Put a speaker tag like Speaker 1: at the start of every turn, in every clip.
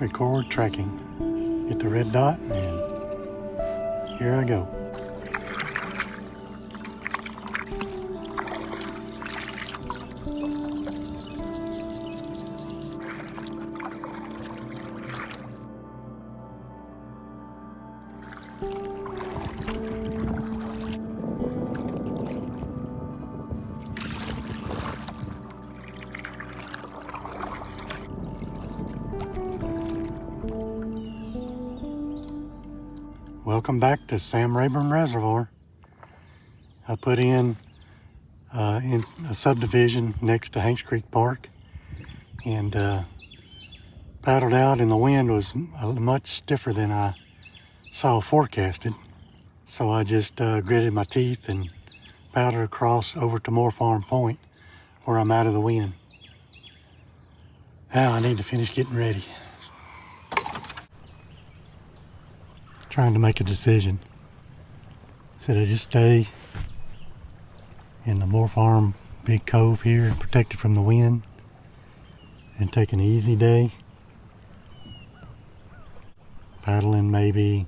Speaker 1: record tracking. Hit the red dot and here I go. Welcome back to Sam Rayburn Reservoir. I put in a subdivision next to Hanks Creek Park and paddled out, and the wind was much stiffer than I saw forecasted. So I just gritted my teeth and paddled across over to Moore Farm Point where I'm out of the wind. Now I need to finish getting ready. Trying to make a decision. Should I just stay in the Moore Farm big cove here, protected from the wind, and take an easy day, paddling maybe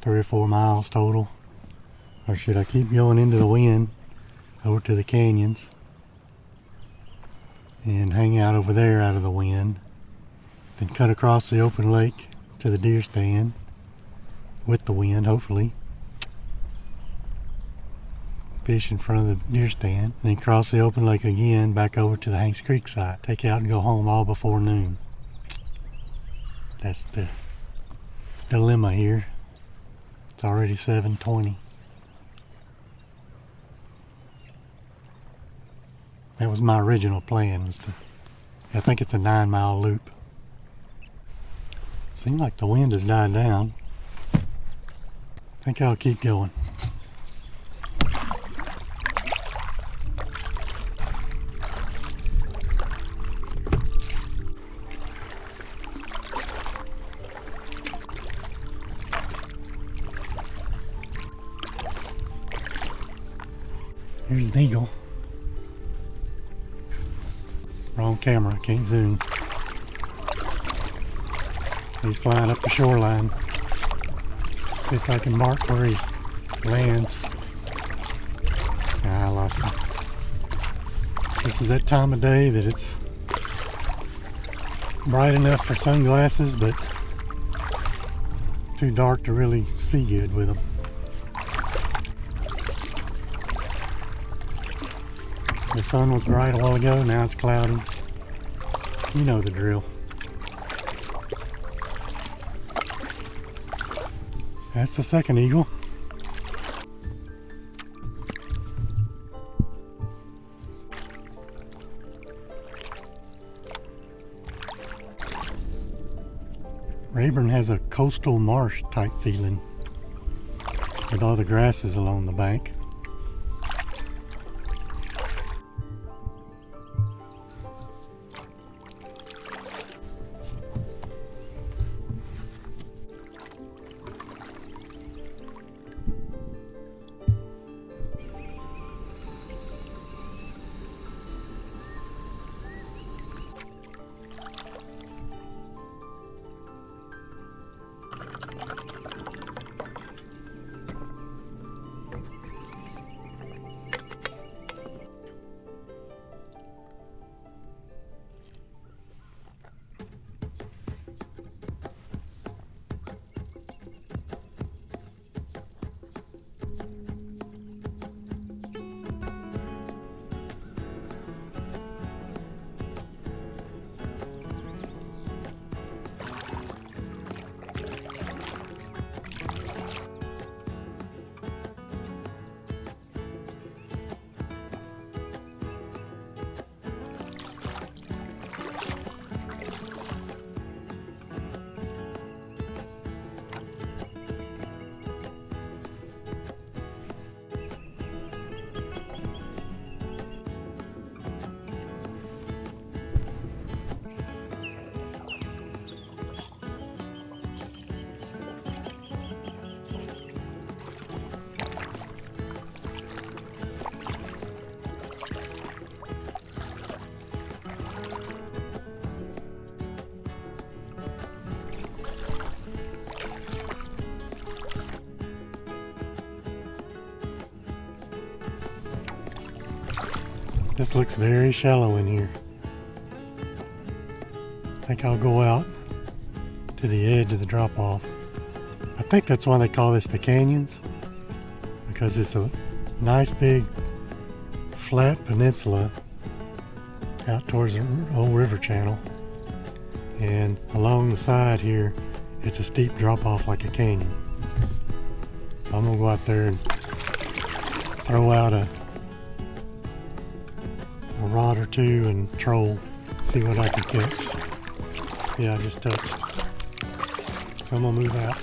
Speaker 1: 3 or 4 miles total? Or should I keep going into the wind over to the canyons and hang out over there out of the wind, then cut across the open lake to the deer stand with the wind, hopefully, fish in front of the deer stand, then cross the open lake again back over to the Hanks Creek side, take out and go home all before noon? That's the dilemma here. It's already 7:20. That was my original plan, was to, I think it's a 9-mile loop. Seems like the wind has died down. I think I'll keep going. Here's an eagle. Wrong camera, can't zoom. He's flying up the shoreline. See if I can mark where he lands. I lost him. This is that time of day that it's bright enough for sunglasses, but too dark to really see good with them. The sun was bright a while ago, now it's cloudy. You know the drill. That's the second eagle. Rayburn has a coastal marsh type feeling with all the grasses along the bank. This looks very shallow in here. I think I'll go out to the edge of the drop off. I think that's why they call this the canyons, because it's a nice big flat peninsula out towards the old river channel, and along the side here it's a steep drop off like a canyon. So I'm gonna go out there and throw out a rod or two and troll, see what I can catch. Yeah, I just touched. So I'm gonna move out.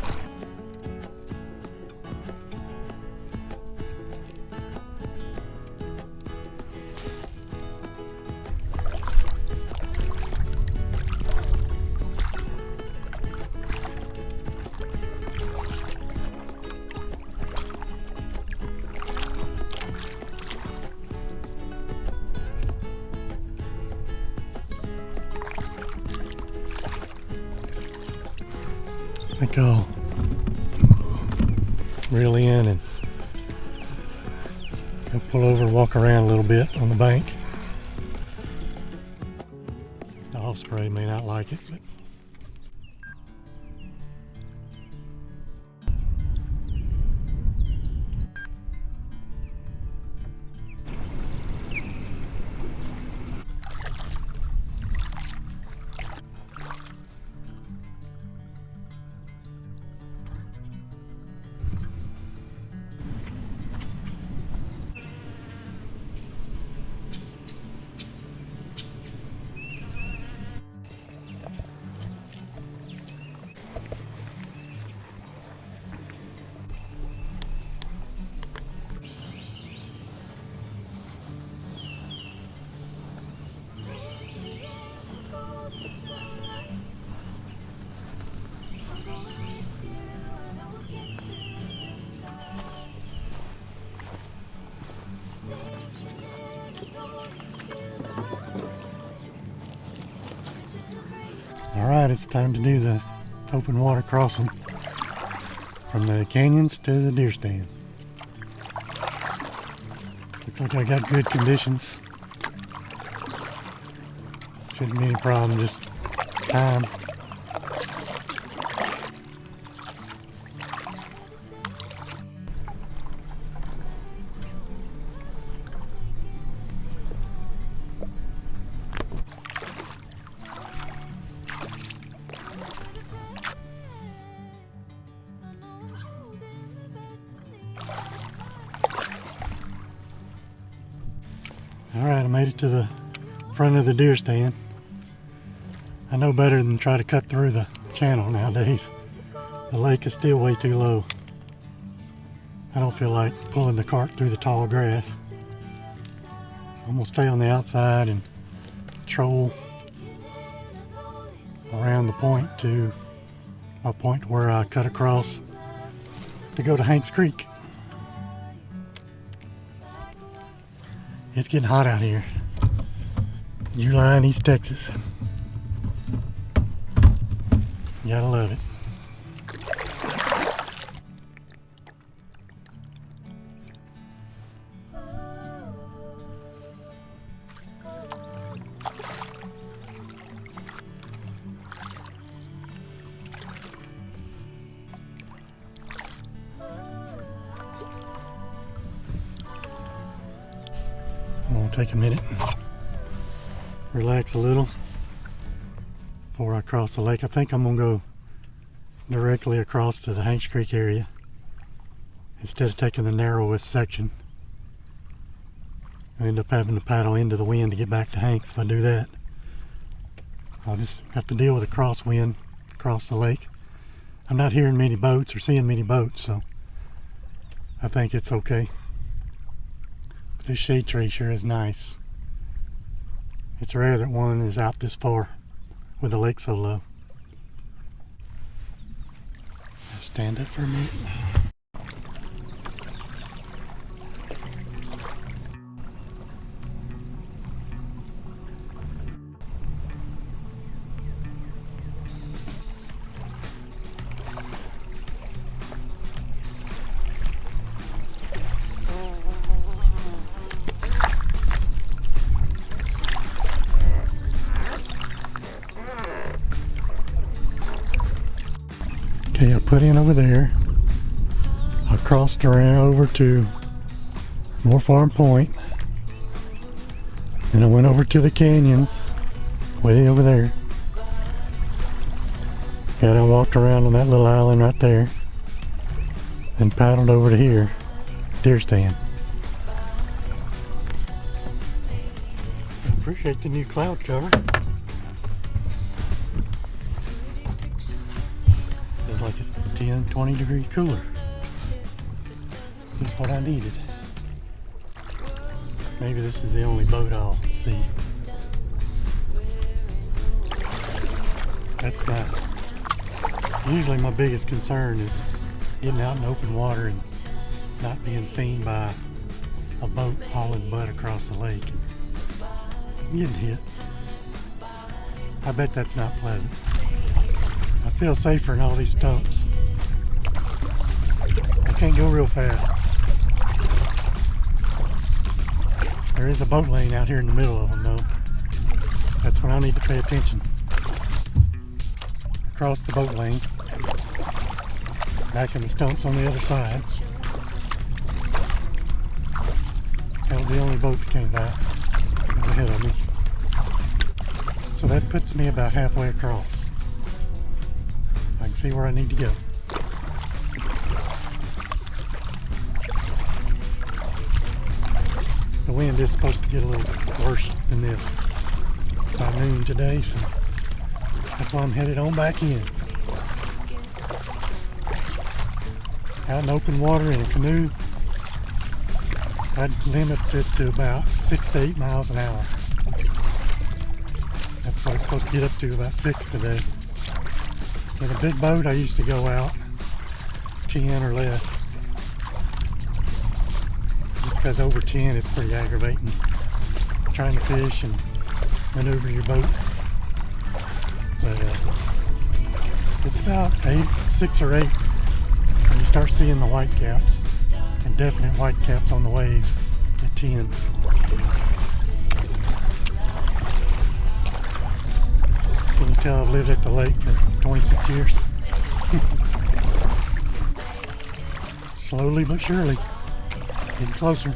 Speaker 1: I think I'll reel in and I'll pull over and walk around a little bit on the bank. The osprey may not like it, but all right, it's time to do the open water crossing from the canyons to the deer stand. Looks like I got good conditions. Shouldn't be any problem, just time. All right, I made it to the front of the deer stand. I know better than try to cut through the channel nowadays. The lake is still way too low. I don't feel like pulling the cart through the tall grass. So I'm gonna stay on the outside and troll around the point to my point where I cut across to go to Hanks Creek. It's getting hot out here. July in East Texas. You gotta love it. I'm gonna take a minute and relax a little before I cross the lake. I think I'm gonna go directly across to the Hanks Creek area instead of taking the narrowest section. I end up having to paddle into the wind to get back to Hanks. If I do that, I'll just have to deal with a crosswind across the lake. I'm not hearing many boats or seeing many boats, so I think it's okay. But this shade tree sure is nice. It's rare that one is out this far with the lake so low. Stand up for a minute. Okay, I put in over there. I crossed around over to Moore Farm Point. And I went over to the canyons, way over there. And I walked around on that little island right there. And paddled over to here, deer stand. I appreciate the new cloud cover. Feels like it's 10, 20 degrees cooler. Just what I needed. Maybe this is the only boat I'll see. That's usually my biggest concern is getting out in open water and not being seen by a boat hauling butt across the lake and getting hit. I bet that's not pleasant. I feel safer in all these stumps. I can't go real fast. There is a boat lane out here in the middle of them though. That's when I need to pay attention. Across the boat lane. Back in the stumps on the other side. That was the only boat that came by. It was ahead of me. So that puts me about halfway across. I can see where I need to go. The wind is supposed to get a little worse than this by noon today, so that's why I'm headed on back in. Out in open water in a canoe, I'd limit it to about 6 to 8 miles an hour. That's what it's supposed to get up to, about 6 today. In a big boat, I used to go out 10 or less. Because over 10 it's pretty aggravating trying to fish and maneuver your boat. But it's about 6 or 8 when you start seeing the white caps, and definite white caps on the waves at 10. Can you tell I've lived at the lake for 26 years? Slowly but surely. Getting closer.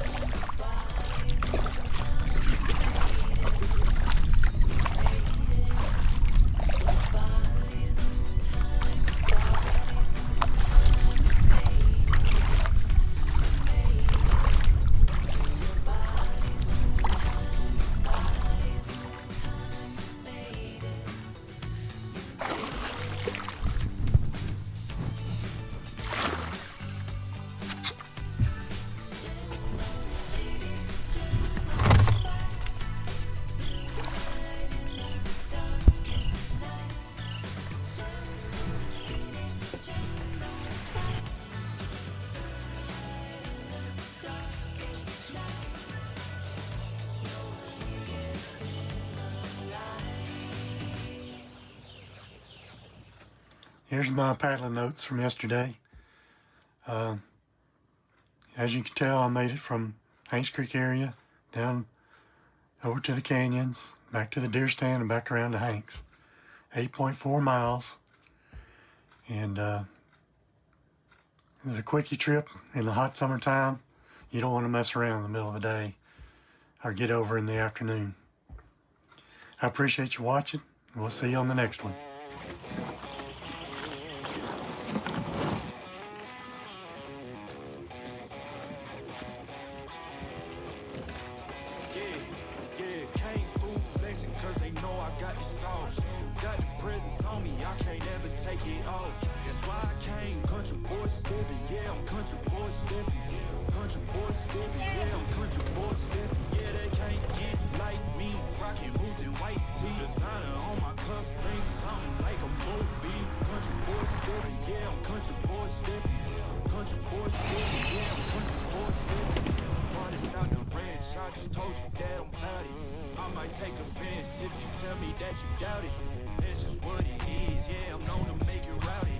Speaker 1: Here's my paddling notes from yesterday. As you can tell, I made it from Hanks Creek area down over to the canyons, back to the deer stand, and back around to Hanks. 8.4 miles. And it was a quickie trip in the hot summertime. You don't want to mess around in the middle of the day or get over in the afternoon. I appreciate you watching, and we'll see you on the next one.
Speaker 2: Got the presence on me, I can't ever take it off. That's why I came, country boy stepping. Yeah, I'm country boy stepping. Country boy stepping. Yeah, I'm country boy stepping. Yeah, they can't get like me. Rockin' boots and white tee. Designer on my cuff, bring something like a movie. Country boy stepping. Yeah, I'm country boy stepping. Country boy stepping. Yeah, I'm country boy stepping. Running out the ranch, I just told you that I'm about it. I might take offense if you tell me that you doubt it. It's just what it is, yeah, I'm known to make it rowdy.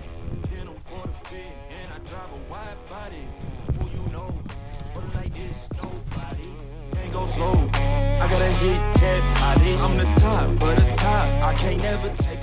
Speaker 2: Then I'm for the fit, and I drive a wide body. Who you know, but like this, nobody. Can't go slow, I gotta hit that body. I'm the top, but the top, I can't never take